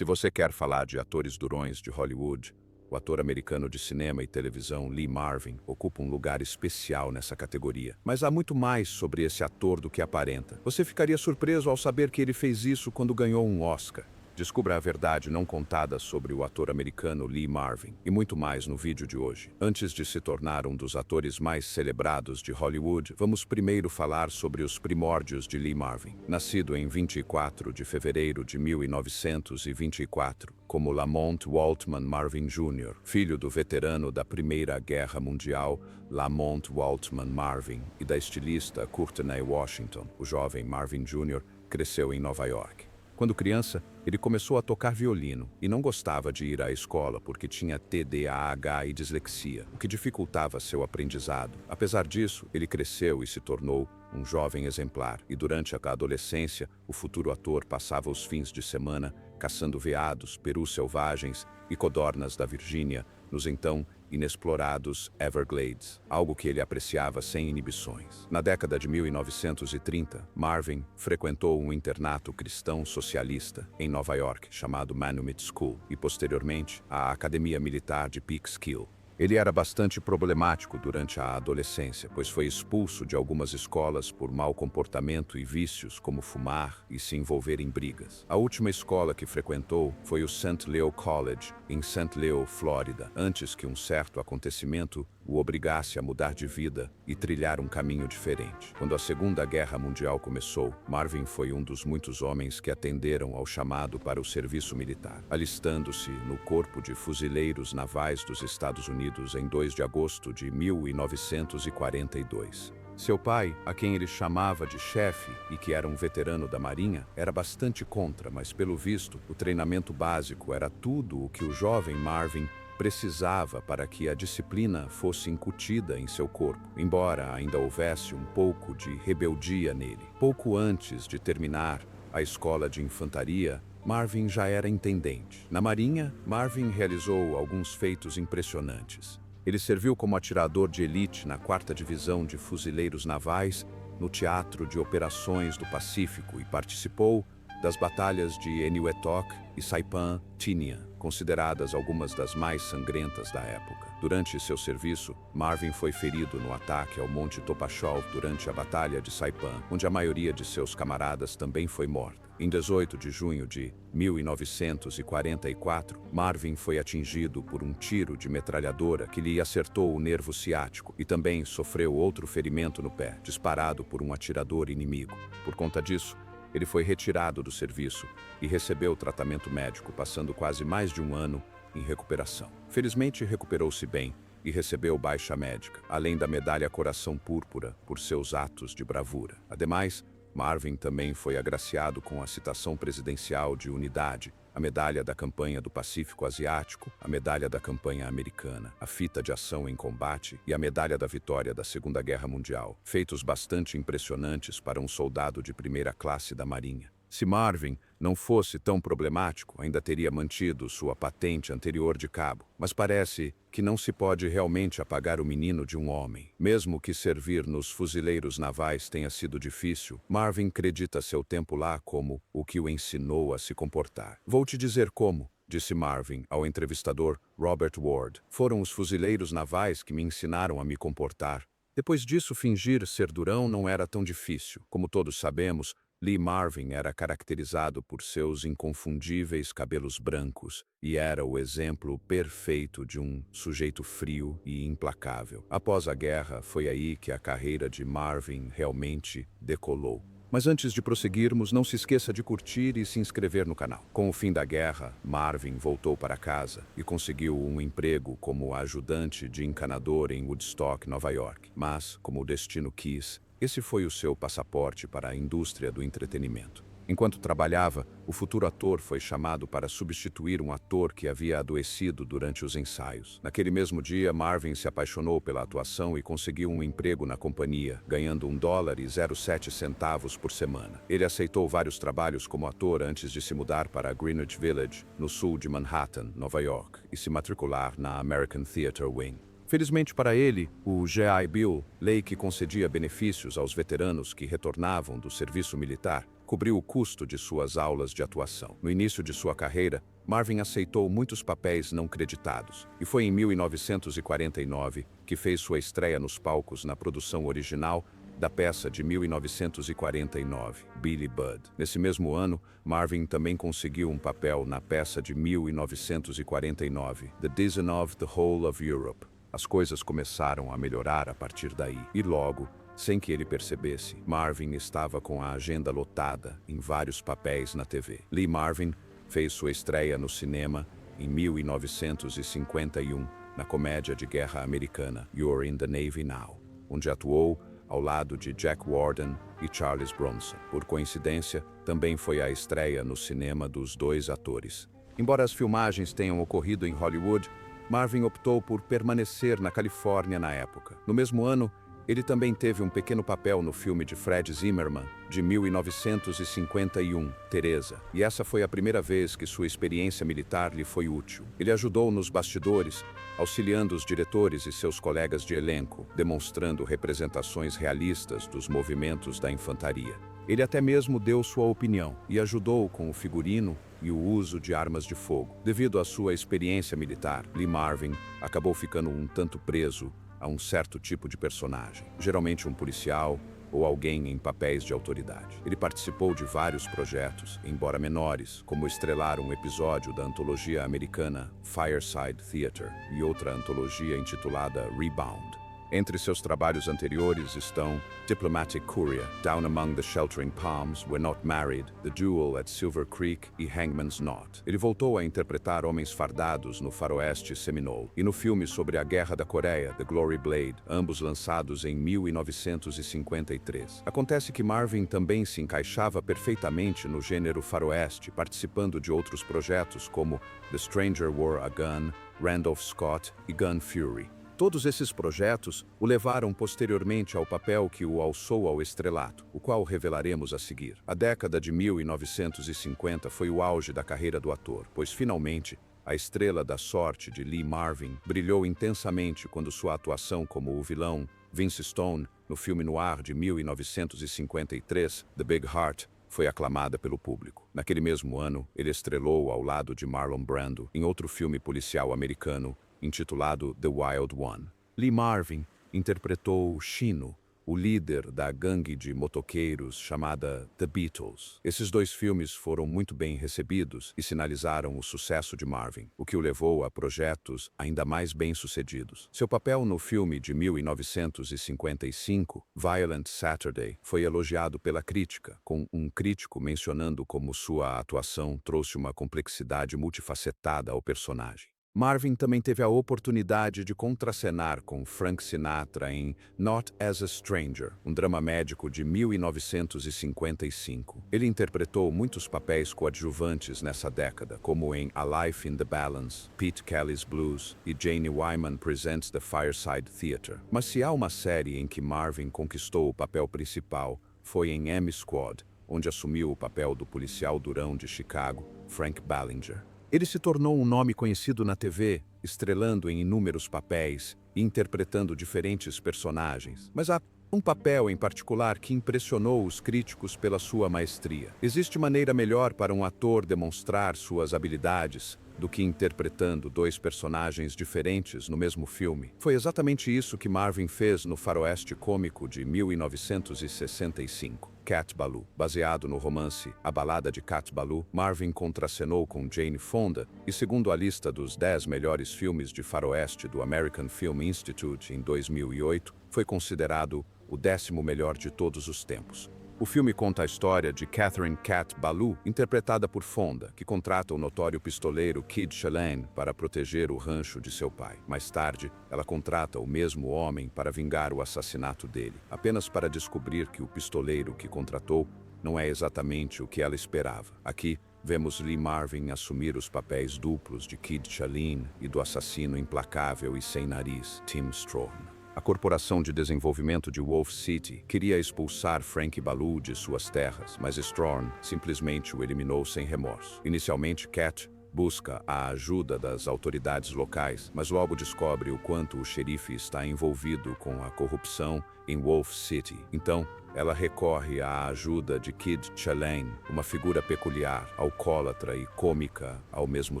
Se você quer falar de atores durões de Hollywood, o ator americano de cinema e televisão Lee Marvin ocupa um lugar especial nessa categoria. Mas há muito mais sobre esse ator do que aparenta. Você ficaria surpreso ao saber que ele fez isso quando ganhou um Oscar. Descubra a verdade não contada sobre o ator americano Lee Marvin e muito mais no vídeo de hoje. Antes de se tornar um dos atores mais celebrados de Hollywood, vamos primeiro falar sobre os primórdios de Lee Marvin. Nascido em 24 de fevereiro de 1924, como Lamont Waltman Marvin Jr., filho do veterano da Primeira Guerra Mundial, Lamont Waltman Marvin, e da estilista Courtney Washington, o jovem Marvin Jr. cresceu em Nova York. Quando criança, ele começou a tocar violino e não gostava de ir à escola porque tinha TDAH e dislexia, o que dificultava seu aprendizado. Apesar disso, ele cresceu e se tornou um jovem exemplar, e durante a adolescência, o futuro ator passava os fins de semana caçando veados, perus selvagens e codornas da Virgínia, nos então inexplorados Everglades, algo que ele apreciava sem inibições. Na década de 1930, Marvin frequentou um internato cristão socialista em Nova York chamado Manumit School e, posteriormente, a Academia Militar de Peekskill. Ele era bastante problemático durante a adolescência, pois foi expulso de algumas escolas por mau comportamento e vícios como fumar e se envolver em brigas. A última escola que frequentou foi o St. Leo College, em St. Leo, Flórida, antes que um certo acontecimento o obrigasse a mudar de vida e trilhar um caminho diferente. Quando a Segunda Guerra Mundial começou, Marvin foi um dos muitos homens que atenderam ao chamado para o serviço militar, alistando-se no Corpo de Fuzileiros Navais dos Estados Unidos em 2 de agosto de 1942. Seu pai, a quem ele chamava de chefe e que era um veterano da Marinha, era bastante contra, mas pelo visto, o treinamento básico era tudo o que o jovem Marvin precisava para que a disciplina fosse incutida em seu corpo, embora ainda houvesse um pouco de rebeldia nele. Pouco antes de terminar a escola de infantaria, Marvin já era intendente. Na Marinha, Marvin realizou alguns feitos impressionantes. Ele serviu como atirador de elite na 4ª Divisão de Fuzileiros Navais no Teatro de Operações do Pacífico e participou das batalhas de Eniwetok e Saipan-Tinian, consideradas algumas das mais sangrentas da época. Durante seu serviço, Marvin foi ferido no ataque ao Monte Topachov durante a Batalha de Saipan, onde a maioria de seus camaradas também foi morta. Em 18 de junho de 1944, Marvin foi atingido por um tiro de metralhadora que lhe acertou o nervo ciático e também sofreu outro ferimento no pé, disparado por um atirador inimigo. Por conta disso, ele foi retirado do serviço e recebeu tratamento médico, passando quase mais de um ano em recuperação. Felizmente, recuperou-se bem e recebeu baixa médica, além da medalha Coração Púrpura por seus atos de bravura. Ademais, Marvin também foi agraciado com a citação presidencial de unidade, a medalha da campanha do Pacífico Asiático, a medalha da campanha americana, a fita de ação em combate e a medalha da vitória da Segunda Guerra Mundial, feitos bastante impressionantes para um soldado de primeira classe da Marinha. Se Marvin não fosse tão problemático, ainda teria mantido sua patente anterior de cabo, mas parece que não se pode realmente apagar o menino de um homem. Mesmo que servir nos fuzileiros navais tenha sido difícil, Marvin acredita seu tempo lá como o que o ensinou a se comportar. Vou te dizer como, disse Marvin ao entrevistador Robert Ward. Foram os fuzileiros navais que me ensinaram a me comportar. Depois disso, fingir ser durão não era tão difícil. Como todos sabemos, Lee Marvin era caracterizado por seus inconfundíveis cabelos brancos e era o exemplo perfeito de um sujeito frio e implacável. Após a guerra, foi aí que a carreira de Marvin realmente decolou. Mas antes de prosseguirmos, não se esqueça de curtir e se inscrever no canal. Com o fim da guerra, Marvin voltou para casa e conseguiu um emprego como ajudante de encanador em Woodstock, Nova York. Mas, como o destino quis, esse foi o seu passaporte para a indústria do entretenimento. Enquanto trabalhava, o futuro ator foi chamado para substituir um ator que havia adoecido durante os ensaios. Naquele mesmo dia, Marvin se apaixonou pela atuação e conseguiu um emprego na companhia, ganhando $1,07 por semana. Ele aceitou vários trabalhos como ator antes de se mudar para Greenwich Village, no sul de Manhattan, Nova York, e se matricular na American Theatre Wing. Felizmente para ele, o GI Bill, lei que concedia benefícios aos veteranos que retornavam do serviço militar, cobriu o custo de suas aulas de atuação. No início de sua carreira, Marvin aceitou muitos papéis não creditados, e foi em 1949 que fez sua estreia nos palcos na produção original da peça de 1949, Billy Budd. Nesse mesmo ano, Marvin também conseguiu um papel na peça de 1949, The Dizzy of the Whole of Europe. As coisas começaram a melhorar a partir daí, e logo, sem que ele percebesse, Marvin estava com a agenda lotada em vários papéis na TV. Lee Marvin fez sua estreia no cinema em 1951, na comédia de guerra americana You're in the Navy Now, onde atuou ao lado de Jack Warden e Charles Bronson. Por coincidência, também foi a estreia no cinema dos dois atores. Embora as filmagens tenham ocorrido em Hollywood, Marvin optou por permanecer na Califórnia na época. No mesmo ano, ele também teve um pequeno papel no filme de Fred Zimmerman, de 1951, Teresa, e essa foi a primeira vez que sua experiência militar lhe foi útil. Ele ajudou nos bastidores, auxiliando os diretores e seus colegas de elenco, demonstrando representações realistas dos movimentos da infantaria. Ele até mesmo deu sua opinião e ajudou com o figurino e o uso de armas de fogo. Devido à sua experiência militar, Lee Marvin acabou ficando um tanto preso a um certo tipo de personagem, geralmente um policial ou alguém em papéis de autoridade. Ele participou de vários projetos, embora menores, como estrelar um episódio da antologia americana Fireside Theater e outra antologia intitulada Rebound. Entre seus trabalhos anteriores estão Diplomatic Courier, Down Among the Sheltering Palms, We're Not Married, The Duel at Silver Creek e Hangman's Knot. Ele voltou a interpretar homens fardados no faroeste Seminole e no filme sobre a Guerra da Coreia, The Glory Blade, ambos lançados em 1953. Acontece que Marvin também se encaixava perfeitamente no gênero faroeste, participando de outros projetos como The Stranger Wore a Gun, Randolph Scott e Gun Fury. Todos esses projetos o levaram posteriormente ao papel que o alçou ao estrelato, o qual revelaremos a seguir. A década de 1950 foi o auge da carreira do ator, pois finalmente a estrela da sorte de Lee Marvin brilhou intensamente quando sua atuação como o vilão Vince Stone no filme noir de 1953, The Big Heart, foi aclamada pelo público. Naquele mesmo ano, ele estrelou ao lado de Marlon Brando em outro filme policial americano intitulado The Wild One. Lee Marvin interpretou Chino, o líder da gangue de motoqueiros chamada The Beatles. Esses dois filmes foram muito bem recebidos e sinalizaram o sucesso de Marvin, o que o levou a projetos ainda mais bem-sucedidos. Seu papel no filme de 1955, Violent Saturday, foi elogiado pela crítica, com um crítico mencionando como sua atuação trouxe uma complexidade multifacetada ao personagem. Marvin também teve a oportunidade de contracenar com Frank Sinatra em Not as a Stranger, um drama médico de 1955. Ele interpretou muitos papéis coadjuvantes nessa década, como em A Life in the Balance, Pete Kelly's Blues e Jane Wyman Presents the Fireside Theater. Mas se há uma série em que Marvin conquistou o papel principal, foi em M Squad, onde assumiu o papel do policial durão de Chicago, Frank Ballinger. Ele se tornou um nome conhecido na TV, estrelando em inúmeros papéis e interpretando diferentes personagens. Mas há um papel em particular que impressionou os críticos pela sua maestria. Existe maneira melhor para um ator demonstrar suas habilidades do que interpretando dois personagens diferentes no mesmo filme. Foi exatamente isso que Marvin fez no faroeste cômico de 1965. Cat Ballou. Baseado no romance A Balada de Cat Ballou, Marvin contracenou com Jane Fonda e, segundo a lista dos 10 melhores filmes de faroeste do American Film Institute em 2008, foi considerado o 10º melhor de todos os tempos. O filme conta a história de Catherine Cat Ballou, interpretada por Fonda, que contrata o notório pistoleiro Kid Chalane para proteger o rancho de seu pai. Mais tarde, ela contrata o mesmo homem para vingar o assassinato dele, apenas para descobrir que o pistoleiro que contratou não é exatamente o que ela esperava. Aqui, vemos Lee Marvin assumir os papéis duplos de Kid Chalane e do assassino implacável e sem nariz, Tim Strawn. A Corporação de Desenvolvimento de Wolf City queria expulsar Frank Ballou de suas terras, mas Strawn simplesmente o eliminou sem remorso. Inicialmente, Cat busca a ajuda das autoridades locais, mas logo descobre o quanto o xerife está envolvido com a corrupção em Wolf City. Então, ela recorre à ajuda de Kid Chalane, uma figura peculiar, alcoólatra e cômica ao mesmo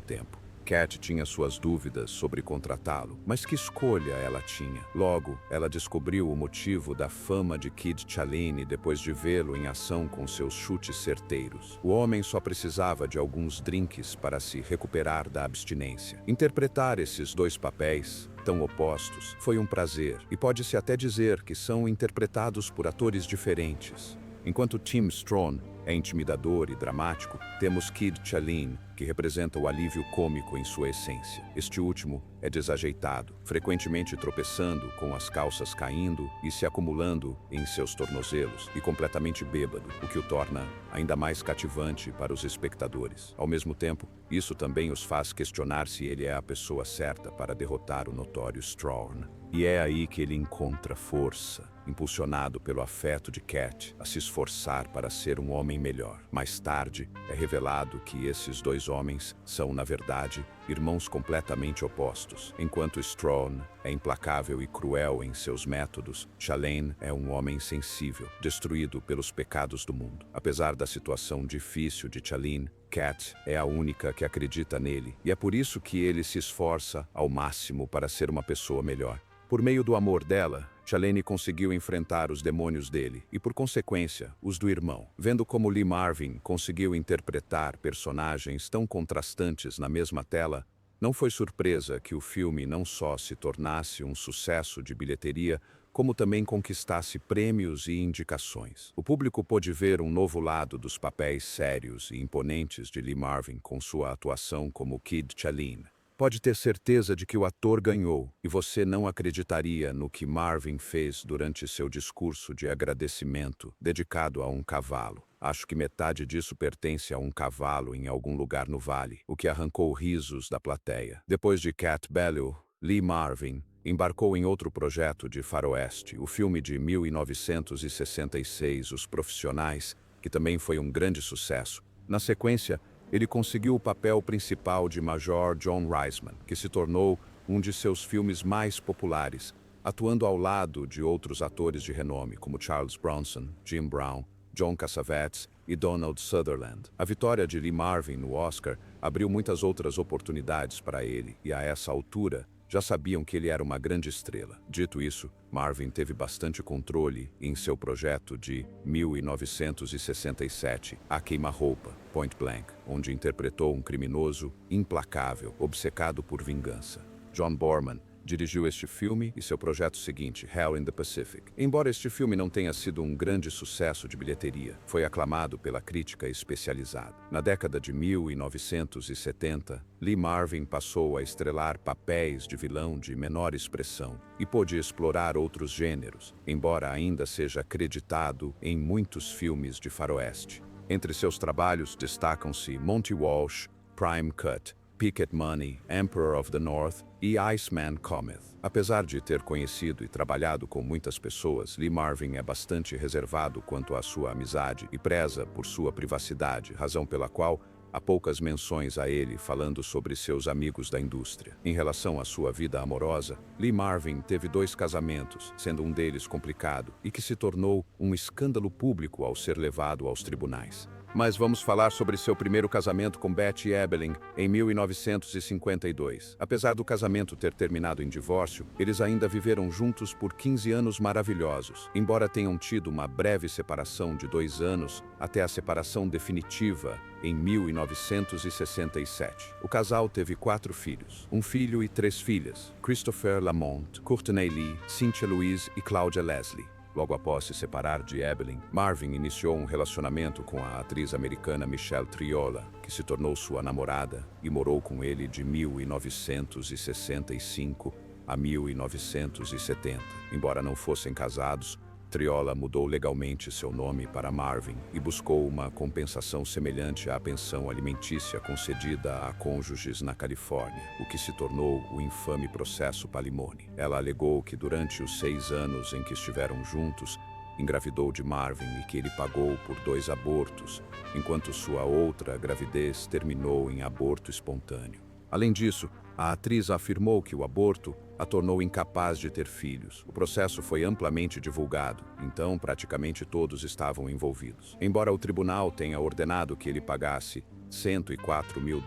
tempo. Cat tinha suas dúvidas sobre contratá-lo, mas que escolha ela tinha? Logo, ela descobriu o motivo da fama de Kid Chalane depois de vê-lo em ação com seus chutes certeiros. O homem só precisava de alguns drinks para se recuperar da abstinência. Interpretar esses dois papéis, tão opostos, foi um prazer, e pode-se até dizer que são interpretados por atores diferentes. Enquanto Tim Strawn é intimidador e dramático, temos Kid Chalane, que representa o alívio cômico em sua essência. Este último é desajeitado, frequentemente tropeçando, com as calças caindo e se acumulando em seus tornozelos, e completamente bêbado, o que o torna ainda mais cativante para os espectadores. Ao mesmo tempo, isso também os faz questionar se ele é a pessoa certa para derrotar o notório Strawn. E é aí que ele encontra força, impulsionado pelo afeto de Cat, a se esforçar para ser um homem melhor. Mais tarde, é revelado que esses dois homens são, na verdade, irmãos completamente opostos. Enquanto Strawn é implacável e cruel em seus métodos, Chalane é um homem sensível, destruído pelos pecados do mundo. Apesar da situação difícil de Chalane, Cat é a única que acredita nele, e é por isso que ele se esforça ao máximo para ser uma pessoa melhor. Por meio do amor dela, Chalane conseguiu enfrentar os demônios dele e, por consequência, os do irmão. Vendo como Lee Marvin conseguiu interpretar personagens tão contrastantes na mesma tela, não foi surpresa que o filme não só se tornasse um sucesso de bilheteria, como também conquistasse prêmios e indicações. O público pôde ver um novo lado dos papéis sérios e imponentes de Lee Marvin com sua atuação como Kid Chalane. Pode ter certeza de que o ator ganhou, e você não acreditaria no que Marvin fez durante seu discurso de agradecimento, dedicado a um cavalo. Acho que metade disso pertence a um cavalo em algum lugar no vale, o que arrancou risos da plateia. Depois de Cat Ballou, Lee Marvin embarcou em outro projeto de faroeste, o filme de 1966, Os Profissionais, que também foi um grande sucesso. Na sequência, ele conseguiu o papel principal de Major John Reisman, que se tornou um de seus filmes mais populares, atuando ao lado de outros atores de renome, como Charles Bronson, Jim Brown, John Cassavetes e Donald Sutherland. A vitória de Lee Marvin no Oscar abriu muitas outras oportunidades para ele, e a essa altura, já sabiam que ele era uma grande estrela. Dito isso, Marvin teve bastante controle em seu projeto de 1967, A Queima-Roupa, Point Blank, onde interpretou um criminoso implacável, obcecado por vingança. John Borman dirigiu este filme e seu projeto seguinte, Hell in the Pacific. Embora este filme não tenha sido um grande sucesso de bilheteria, foi aclamado pela crítica especializada. Na década de 1970, Lee Marvin passou a estrelar papéis de vilão de menor expressão e pôde explorar outros gêneros, embora ainda seja acreditado em muitos filmes de faroeste. Entre seus trabalhos destacam-se Monty Walsh, Prime Cut, Pocket Money, Emperor of the North e Iceman Cometh. Apesar de ter conhecido e trabalhado com muitas pessoas, Lee Marvin é bastante reservado quanto à sua amizade e preza por sua privacidade, razão pela qual há poucas menções a ele falando sobre seus amigos da indústria. Em relação à sua vida amorosa, Lee Marvin teve 2 casamentos, sendo um deles complicado e que se tornou um escândalo público ao ser levado aos tribunais. Mas vamos falar sobre seu primeiro casamento com Betty Ebeling em 1952. Apesar do casamento ter terminado em divórcio, eles ainda viveram juntos por 15 anos maravilhosos, embora tenham tido uma breve separação de 2 anos até a separação definitiva em 1967. O casal teve 4 filhos, um filho e 3 filhas, Christopher Lamont, Courtney Lee, Cynthia Louise e Claudia Leslie. Logo após se separar de Ebeling, Marvin iniciou um relacionamento com a atriz americana Michelle Triola, que se tornou sua namorada e morou com ele de 1965 a 1970. Embora não fossem casados, Triola mudou legalmente seu nome para Marvin e buscou uma compensação semelhante à pensão alimentícia concedida a cônjuges na Califórnia, o que se tornou o infame processo Palimony. Ela alegou que durante os 6 anos em que estiveram juntos, engravidou de Marvin e que ele pagou por 2 abortos, enquanto sua outra gravidez terminou em aborto espontâneo. Além disso, a atriz afirmou que o aborto a tornou incapaz de ter filhos. O processo foi amplamente divulgado, então praticamente todos estavam envolvidos. Embora o tribunal tenha ordenado que ele pagasse $104 mil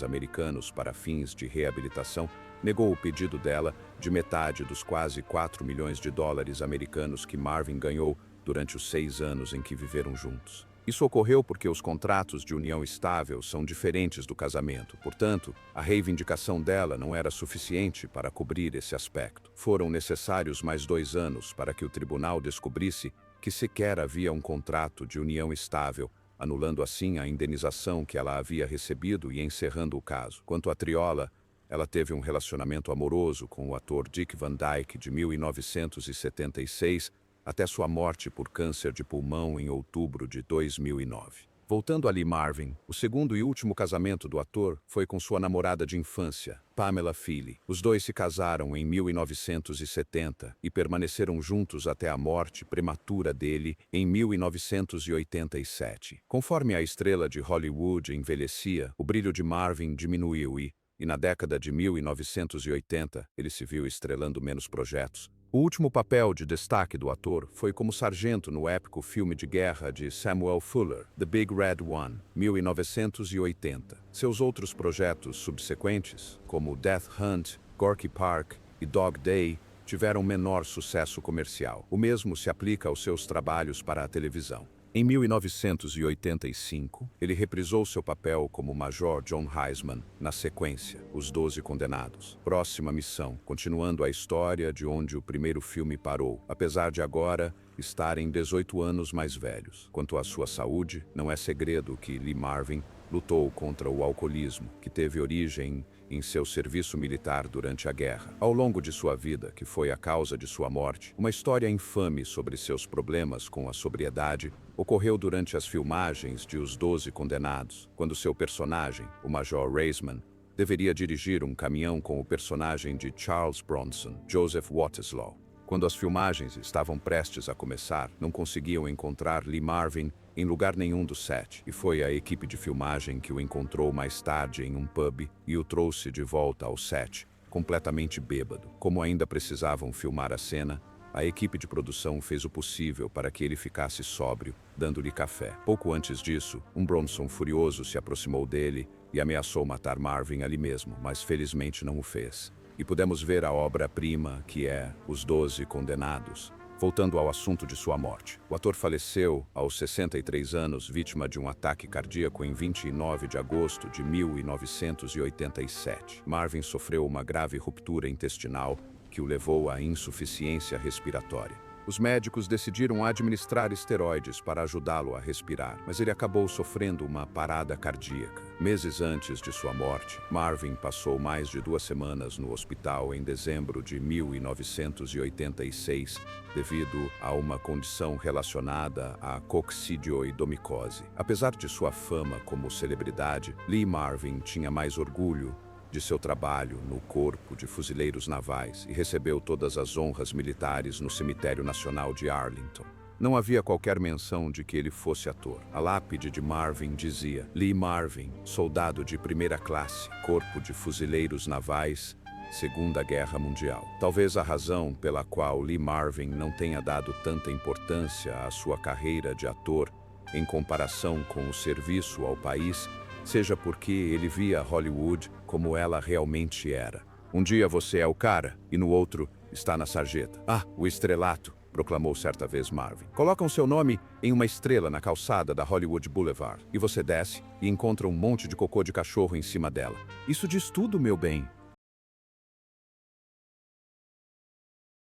americanos para fins de reabilitação, negou o pedido dela de metade dos quase $4 milhões americanos que Marvin ganhou durante os 6 anos em que viveram juntos. Isso ocorreu porque os contratos de união estável são diferentes do casamento. Portanto, a reivindicação dela não era suficiente para cobrir esse aspecto. Foram necessários mais 2 anos para que o tribunal descobrisse que sequer havia um contrato de união estável, anulando assim a indenização que ela havia recebido e encerrando o caso. Quanto à Triola, ela teve um relacionamento amoroso com o ator Dick Van Dyke de 1976, até sua morte por câncer de pulmão em outubro de 2009. Voltando a Lee Marvin, o segundo e último casamento do ator foi com sua namorada de infância, Pamela Fili. Os dois se casaram em 1970 e permaneceram juntos até a morte prematura dele em 1987. Conforme a estrela de Hollywood envelhecia, o brilho de Marvin diminuiu e na década de 1980, ele se viu estrelando menos projetos. O último papel de destaque do ator foi como sargento no épico filme de guerra de Samuel Fuller, The Big Red One, 1980. Seus outros projetos subsequentes, como Death Hunt, Gorky Park e Dog Day, tiveram menor sucesso comercial. O mesmo se aplica aos seus trabalhos para a televisão. Em 1985, ele reprisou seu papel como Major John Heisman na sequência, Os 12 Condenados. Próxima missão, continuando a história de onde o primeiro filme parou, apesar de agora estarem 18 anos mais velhos. Quanto à sua saúde, não é segredo que Lee Marvin lutou contra o alcoolismo, que teve origem em seu serviço militar durante a guerra. Ao longo de sua vida, que foi a causa de sua morte, uma história infame sobre seus problemas com a sobriedade ocorreu durante as filmagens de Os 12 Condenados, quando seu personagem, o Major Reisman, deveria dirigir um caminhão com o personagem de Charles Bronson, Joseph Watteslaw. Quando as filmagens estavam prestes a começar, não conseguiam encontrar Lee Marvin em lugar nenhum do set, e foi a equipe de filmagem que o encontrou mais tarde em um pub e o trouxe de volta ao set, completamente bêbado. Como ainda precisavam filmar a cena, a equipe de produção fez o possível para que ele ficasse sóbrio, dando-lhe café. Pouco antes disso, um Bronson furioso se aproximou dele e ameaçou matar Marvin ali mesmo, mas felizmente não o fez. E pudemos ver a obra-prima que é Os 12 Condenados. Voltando ao assunto de sua morte. O ator faleceu aos 63 anos, vítima de um ataque cardíaco em 29 de agosto de 1987. Marvin sofreu uma grave ruptura intestinal que o levou à insuficiência respiratória. Os médicos decidiram administrar esteroides para ajudá-lo a respirar, mas ele acabou sofrendo uma parada cardíaca. Meses antes de sua morte, Marvin passou mais de 2 semanas no hospital em dezembro de 1986, devido a uma condição relacionada à coccidioidomicose. Apesar de sua fama como celebridade, Lee Marvin tinha mais orgulho de seu trabalho no Corpo de Fuzileiros Navais e recebeu todas as honras militares no Cemitério Nacional de Arlington. Não havia qualquer menção de que ele fosse ator. A lápide de Marvin dizia: Lee Marvin, soldado de primeira classe, Corpo de Fuzileiros Navais, Segunda Guerra Mundial. Talvez a razão pela qual Lee Marvin não tenha dado tanta importância à sua carreira de ator em comparação com o serviço ao país seja porque ele via Hollywood como ela realmente era. Um dia você é o cara e no outro está na sarjeta. Ah, o estrelato, proclamou certa vez Marvin. Colocam seu nome em uma estrela na calçada da Hollywood Boulevard e você desce e encontra um monte de cocô de cachorro em cima dela. Isso diz tudo, meu bem.